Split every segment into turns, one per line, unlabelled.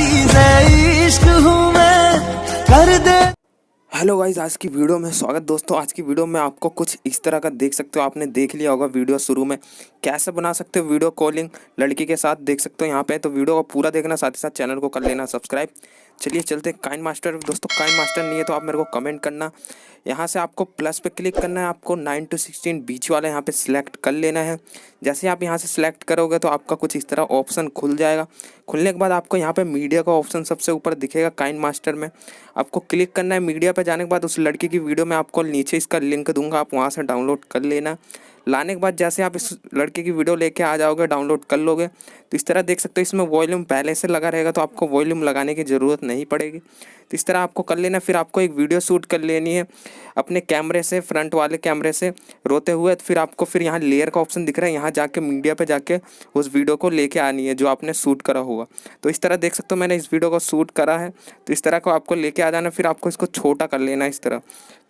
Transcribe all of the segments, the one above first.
मरीज़ इश्क हूँ मैं, कर दे।
हेलो गाइस, आज की वीडियो में स्वागत। दोस्तों, आज की वीडियो में आपको कुछ इस तरह का देख सकते हो। आपने देख लिया होगा वीडियो शुरू में कैसे बना सकते हो वीडियो कॉलिंग लड़की के साथ, देख सकते हो यहाँ पे। तो वीडियो को पूरा देखना, साथ ही साथ चैनल को कर लेना सब्सक्राइब। चलिए चलते काइन मास्टर। दोस्तों, काइन मास्टर नहीं है तो आप मेरे को कमेंट करना। यहाँ से आपको प्लस पे क्लिक करना है, आपको 9 to 16 बीच वाला यहाँ पे सिलेक्ट कर लेना है। जैसे आप यहाँ से सिलेक्ट करोगे तो आपका कुछ इस तरह ऑप्शन खुल जाएगा। खुलने के बाद आपको यहाँ पे मीडिया का ऑप्शन सबसे ऊपर दिखेगा काइन मास्टर में, आपको क्लिक करना है। मीडिया पे जाने के बाद उस लड़की की वीडियो में आपको नीचे इसका लिंक दूंगा, आप वहाँ से डाउनलोड कर लेना। लाने के बाद जैसे आप इस लड़के की वीडियो लेके आ जाओगे, डाउनलोड कर लोगे, तो इस तरह देख सकते हो इसमें वॉल्यूम पहले से लगा रहेगा, तो आपको वॉल्यूम लगाने की ज़रूरत नहीं पड़ेगी। तो इस तरह आपको कर लेना। फिर आपको एक वीडियो शूट कर लेनी है अपने कैमरे से, फ्रंट वाले कैमरे से रोते हुए। फिर आपको फिर यहाँ लेयर का ऑप्शन दिख रहा है, यहाँ जाके मीडिया पे जाके उस वीडियो को लेके आनी है जो आपने शूट करा होगा। तो इस तरह देख सकते हो मैंने इस वीडियो को शूट करा है, तो इस तरह को आपको लेके आ जाना। फिर आपको इसको छोटा कर लेना। इस तरह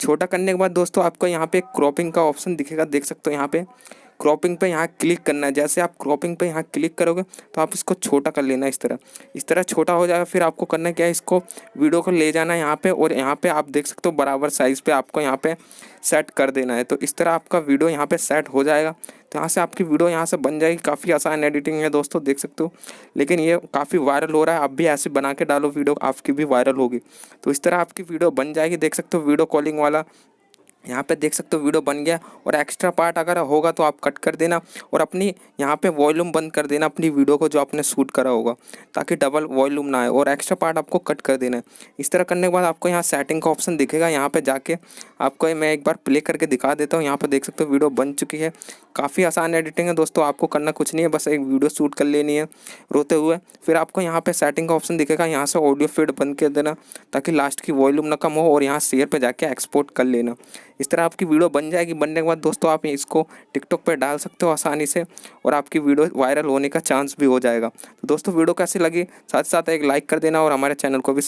छोटा करने के बाद दोस्तों आपको यहाँ पे क्रॉपिंग का ऑप्शन दिखेगा, देख सकते हो यहाँ पे क्रॉपिंग पे यहाँ क्लिक करना है। जैसे आप क्रॉपिंग पे यहाँ क्लिक करोगे तो आप इसको छोटा कर लेना। इस तरह छोटा हो जाएगा। फिर आपको करना क्या है, इसको वीडियो को ले जाना है यहाँ पे, और यहाँ पे आप देख सकते हो बराबर साइज़ पे आपको यहाँ पे सेट कर देना है। तो इस तरह आपका वीडियो यहाँ पे सेट हो जाएगा। तो यहाँ से आपकी वीडियो यहाँ से बन जाएगी। काफ़ी आसान एडिटिंग है दोस्तों, देख सकते हो। लेकिन ये काफ़ी वायरल हो रहा है, आप भी ऐसे बना के डालो वीडियो, आपकी भी वायरल होगी। तो इस तरह आपकी वीडियो बन जाएगी। देख सकते हो वीडियो कॉलिंग वाला यहाँ पे देख सकते हो वीडियो बन गया। और एक्स्ट्रा पार्ट अगर होगा तो आप कट कर देना, और अपनी यहाँ पे वॉल्यूम बंद कर देना अपनी वीडियो को जो आपने शूट करा होगा, ताकि डबल वॉल्यूम ना आए, और एक्स्ट्रा पार्ट आपको कट कर देना है। इस तरह करने के बाद आपको यहाँ सेटिंग का ऑप्शन दिखेगा, यहाँ पे जाके आपको मैं एक बार प्ले करके दिखा देता हूँ। यहाँ पर देख सकते हो वीडियो बन चुकी है। काफ़ी आसान एडिटिंग है दोस्तों, आपको करना कुछ नहीं है, बस एक वीडियो शूट कर लेनी है रोते हुए। फिर आपको यहाँ पे सेटिंग का ऑप्शन दिखेगा, यहाँ से ऑडियो फीड बंद कर देना ताकि लास्ट की वॉल्यूम ना कम हो, और यहाँ शेयर पे जाके एक्सपोर्ट कर लेना। इस तरह आपकी वीडियो बन जाएगी। बनने के बाद दोस्तों आप इसको टिकटॉक पे डाल सकते हो आसानी से, और आपकी वीडियो वायरल होने का चांस भी हो जाएगा। तो दोस्तों वीडियो कैसी लगी, साथ साथ एक लाइक कर देना, और हमारे चैनल को भी